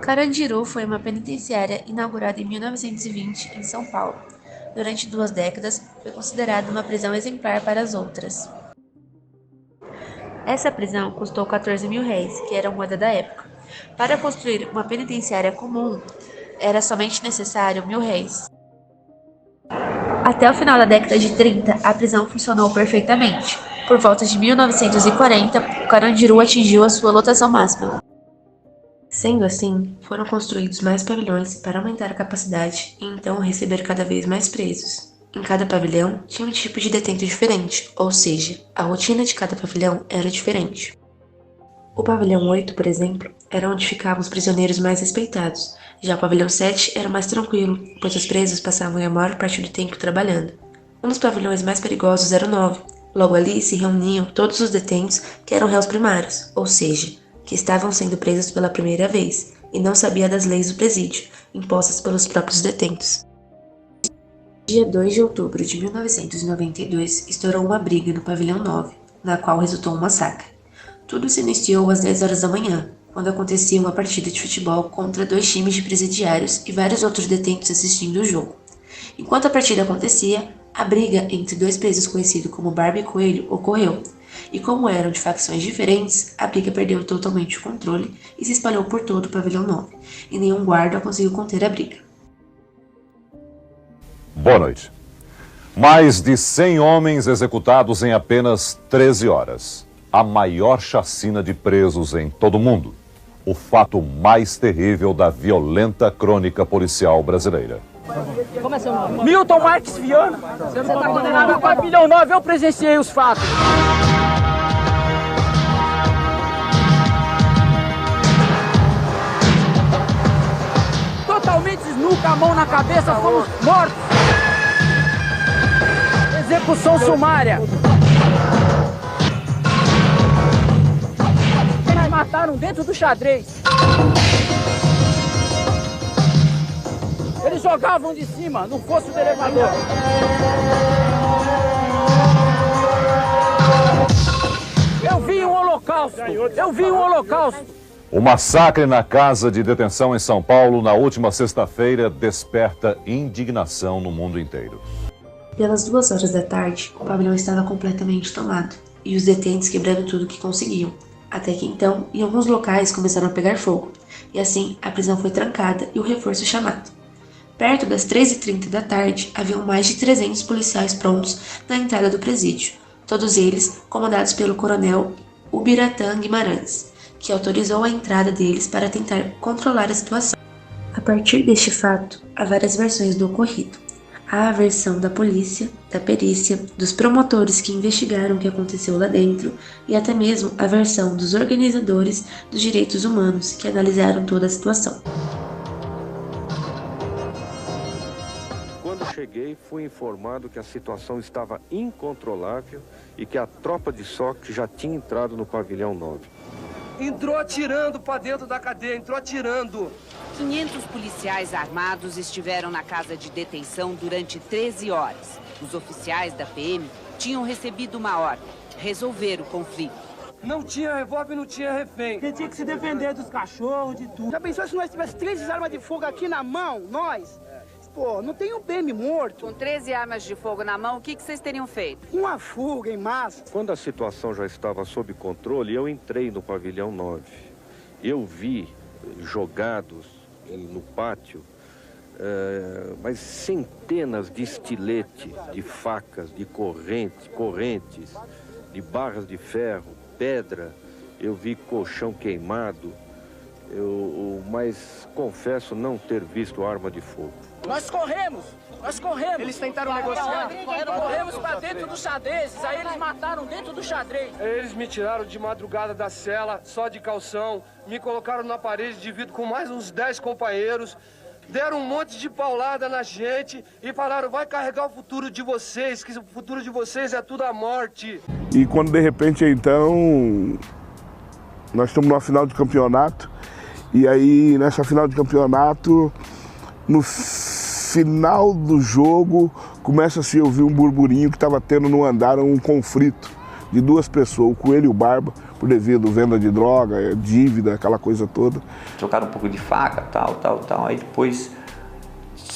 Carandiru foi uma penitenciária inaugurada em 1920 em São Paulo. Durante 2 décadas, foi considerada uma prisão exemplar para as outras. Essa prisão custou 14 mil réis, que era a moeda da época. Para construir uma penitenciária comum, era somente necessário 1.000 réis. Até o final da década de 30, a prisão funcionou perfeitamente. Por volta de 1940, o Carandiru atingiu a sua lotação máxima. Sendo assim, foram construídos mais pavilhões para aumentar a capacidade e então receber cada vez mais presos. Em cada pavilhão tinha um tipo de detento diferente, ou seja, a rotina de cada pavilhão era diferente. O pavilhão 8, por exemplo, era onde ficavam os prisioneiros mais respeitados. Já o pavilhão 7 era mais tranquilo, pois os presos passavam a maior parte do tempo trabalhando. Um dos pavilhões mais perigosos era o 9. Logo ali se reuniam todos os detentos que eram réus primários, ou seja, que estavam sendo presos pela primeira vez e não sabia das leis do presídio, impostas pelos próprios detentos. Dia 2 de outubro de 1992, estourou uma briga no pavilhão 9, na qual resultou um massacre. Tudo se iniciou às 10 horas da manhã, quando acontecia uma partida de futebol contra 2 times de presidiários e vários outros detentos assistindo o jogo. Enquanto a partida acontecia, a briga entre 2 presos conhecidos como Barba e Coelho ocorreu, e como eram de facções diferentes, a briga perdeu totalmente o controle e se espalhou por todo o pavilhão 9, e nenhum guarda conseguiu conter a briga. Boa noite. Mais de 100 homens executados em apenas 13 horas. A maior chacina de presos em todo o mundo. O fato mais terrível da violenta crônica policial brasileira. Como é seu nome? Milton Marques Viana. Você está condenado a pavilhão 9, eu presenciei os fatos. Totalmente desnuca, a mão na cabeça, fomos mortos. Execução sumária. Eles mataram dentro do xadrez. Eles jogavam de cima, no fosso do elevador. Eu vi um holocausto. Eu vi um holocausto. O massacre na casa de detenção em São Paulo na última sexta-feira desperta indignação no mundo inteiro. Pelas 2 horas da tarde, o pavilhão estava completamente tomado, e os detentos quebrando tudo que conseguiam. Até que então, em alguns locais começaram a pegar fogo, e assim a prisão foi trancada e o reforço chamado. Perto das 13h30 da tarde, haviam mais de 300 policiais prontos na entrada do presídio, todos eles comandados pelo coronel Ubiratã Guimarães, que autorizou a entrada deles para tentar controlar a situação. A partir deste fato, há várias versões do ocorrido. Há a versão da polícia, da perícia, dos promotores que investigaram o que aconteceu lá dentro e até mesmo a versão dos organizadores dos direitos humanos que analisaram toda a situação. Quando cheguei, fui informado que a situação estava incontrolável e que a tropa de choque já tinha entrado no pavilhão 9. Entrou atirando para dentro da cadeia, entrou atirando. 500 policiais armados estiveram na casa de detenção durante 13 horas. Os oficiais da PM tinham recebido uma ordem: resolver o conflito. Não tinha revólver, não tinha refém. Você tinha que se defender dos cachorros, de tudo. Já pensou se nós tivéssemos 13 armas de fogo aqui na mão, nós? Pô, não tem um PM morto. Com 13 armas de fogo na mão, o que vocês teriam feito? Uma fuga em massa. Quando a situação já estava sob controle, eu entrei no pavilhão 9. Eu vi jogados no pátio mas centenas de estiletes, de facas, de correntes, de barras de ferro, pedra. Eu vi colchão queimado, mas confesso não ter visto arma de fogo. Nós corremos. Eles tentaram negociar. Corremos pra dentro dos xadrezes, aí eles mataram dentro do xadrez. Eles me tiraram de madrugada da cela, só de calção, me colocaram na parede de vidro com mais uns 10 companheiros, deram um monte de paulada na gente e falaram: vai carregar o futuro de vocês, que o futuro de vocês é tudo a morte. E quando de repente então nós estamos numa final de campeonato, e aí nessa final de campeonato, no final do jogo, começa a se ouvir um burburinho que estava tendo no andar um conflito de 2 pessoas, o Coelho e o Barba, por devido à venda de droga, dívida, aquela coisa toda. Trocaram um pouco de faca, tal, aí depois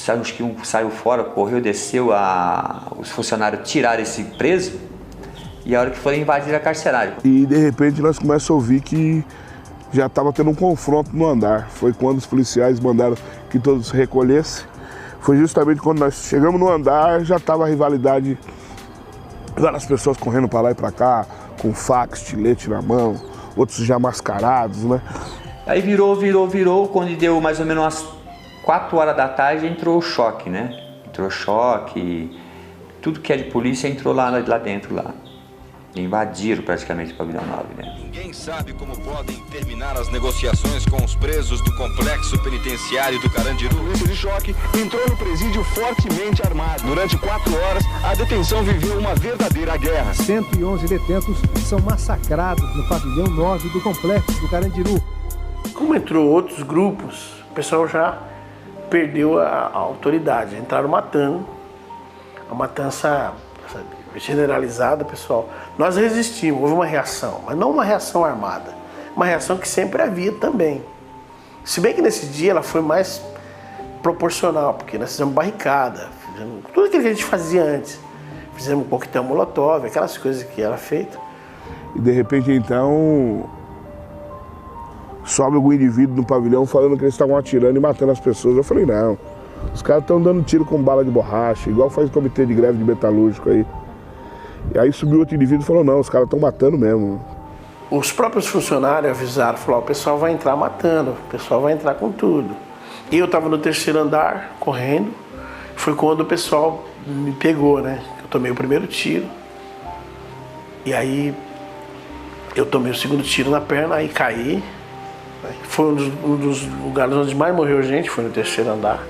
acho que um saiu fora, correu, desceu, os funcionários tiraram esse preso e a hora que foram invadir a carcerária. E de repente nós começamos a ouvir que já estava tendo um confronto no andar. Foi quando os policiais mandaram que todos se recolhessem. Foi justamente quando nós chegamos no andar, já estava a rivalidade, várias pessoas correndo para lá e para cá, com faca, estilete na mão, outros já mascarados, né? Aí virou, quando deu mais ou menos umas 4 horas da tarde, entrou o choque, né? Entrou choque, tudo que é de polícia entrou lá dentro, lá. Invadiram praticamente o pavilhão 9, né? Ninguém sabe como podem terminar as negociações com os presos do complexo penitenciário do Carandiru. A polícia de choque entrou no presídio fortemente armado. Durante 4 horas, a detenção viveu uma verdadeira guerra. 111 detentos são massacrados no pavilhão 9 do complexo do Carandiru. Como entrou outros grupos, o pessoal já perdeu a autoridade. Entraram matando. A matança generalizada, pessoal. Nós resistimos, houve uma reação, mas não uma reação armada. Uma reação que sempre havia também. Se bem que nesse dia ela foi mais proporcional, porque nós fizemos barricada, fizemos tudo aquilo que a gente fazia antes. Fizemos coquetel molotov, aquelas coisas que era feito. E de repente então sobe algum indivíduo no pavilhão falando que eles estavam atirando e matando as pessoas. Eu falei, não, os caras estão dando tiro com bala de borracha, igual faz o comitê de greve de metalúrgico aí. E aí subiu outro indivíduo e falou, não, os caras estão matando mesmo. Os próprios funcionários avisaram, falaram, o pessoal vai entrar matando, o pessoal vai entrar com tudo. E eu estava no 3º andar, correndo, foi quando o pessoal me pegou, né? Eu tomei o primeiro tiro, e aí eu tomei o segundo tiro na perna, aí caí. Foi um dos lugares onde mais morreu gente, foi no 3º andar.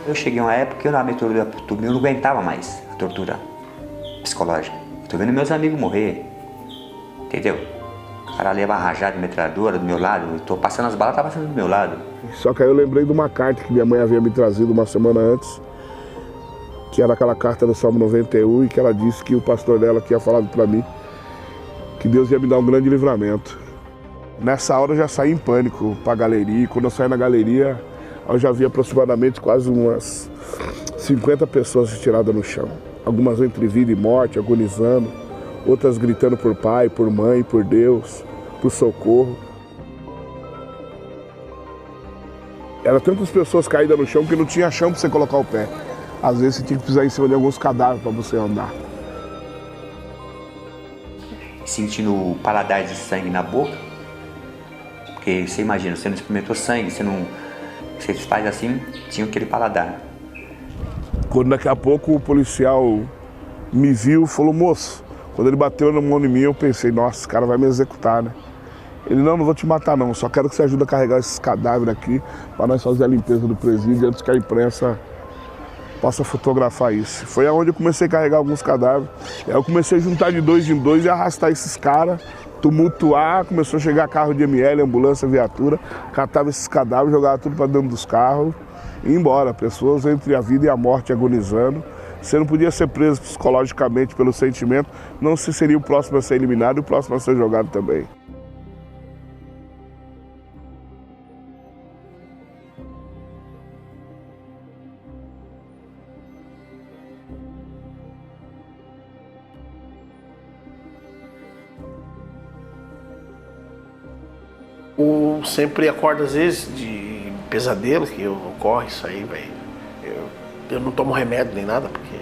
Eu cheguei uma época que eu não aguentava mais a tortura psicológica. Tô vendo meus amigos morrer, entendeu? O cara leva a rajada de metralhadora do meu lado, eu tô passando as balas, tá passando do meu lado. Só que aí eu lembrei de uma carta que minha mãe havia me trazido uma semana antes, que era aquela carta do Salmo 91, e que ela disse que o pastor dela tinha falado para mim que Deus ia me dar um grande livramento. Nessa hora eu já saí em pânico pra galeria, e quando eu saí na galeria, eu já vi aproximadamente quase umas 50 pessoas retiradas no chão. Algumas entre vida e morte, agonizando, outras gritando por pai, por mãe, por Deus, por socorro. Era tantas pessoas caídas no chão que não tinha chão para você colocar o pé. Às vezes você tinha que pisar em cima de alguns cadáveres para você andar. Sentindo o paladar de sangue na boca, porque você imagina, você não experimentou sangue, você faz assim, tinha aquele paladar. Quando daqui a pouco o policial me viu e falou, moço, quando ele bateu na mão em mim, eu pensei, nossa, esse cara vai me executar, né? Ele, não vou te matar não, só quero que você ajude a carregar esses cadáveres aqui para nós fazer a limpeza do presídio antes que a imprensa possa fotografar isso. Foi aonde eu comecei a carregar alguns cadáveres. Aí eu comecei a juntar de 2 em 2 e arrastar esses caras, tumultuar, começou a chegar carro de ML, ambulância, viatura, catava esses cadáveres, jogava tudo para dentro dos carros e ia embora. Pessoas entre a vida e a morte agonizando. Você não podia ser preso psicologicamente pelo sentimento, não se seria o próximo a ser eliminado e o próximo a ser jogado também. Eu sempre acordo às vezes de pesadelo, que ocorre isso aí, velho. Eu não tomo remédio nem nada, porque...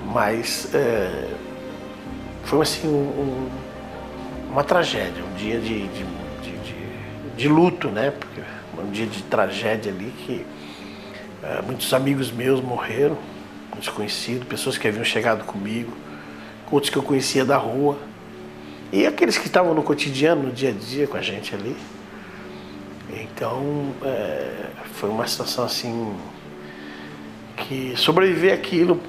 Mas foi assim uma tragédia, um dia de luto, né? Porque um dia de tragédia ali que muitos amigos meus morreram, desconhecidos, pessoas que haviam chegado comigo, outros que eu conhecia da rua. E aqueles que estavam no cotidiano, no dia a dia com a gente ali. Então, foi uma situação assim, que sobreviver àquilo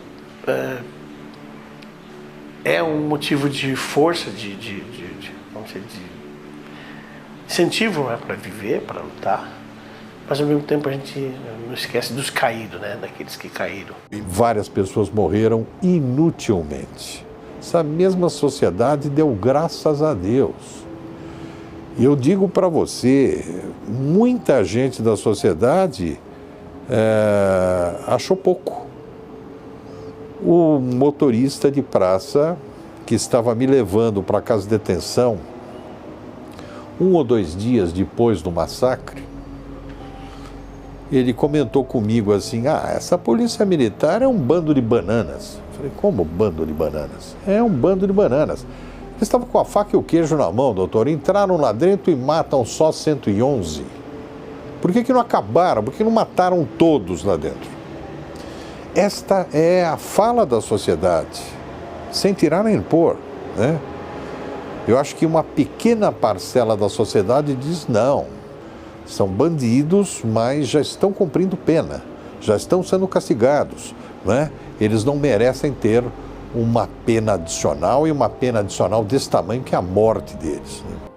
é um motivo de força, vamos dizer, de incentivo, né, para viver, para lutar. Mas ao mesmo tempo a gente não esquece dos caídos, né, daqueles que caíram. Várias pessoas morreram inutilmente. essa mesma sociedade deu graças a Deus. E eu digo para você, muita gente da sociedade achou pouco. O motorista de praça que estava me levando para a casa de detenção 1 ou 2 dias depois do massacre, ele comentou comigo assim, essa polícia militar é um bando de bananas. Eu falei, como bando de bananas? É um bando de bananas. Eles estavam com a faca e o queijo na mão, doutor, entraram lá dentro e matam só 111. Por que não acabaram? Por que não mataram todos lá dentro? Esta é a fala da sociedade, sem tirar nem pôr, né? Eu acho que uma pequena parcela da sociedade diz não, são bandidos, mas já estão cumprindo pena, já estão sendo castigados, né? Eles não merecem ter uma pena adicional e uma pena adicional desse tamanho que é a morte deles, né?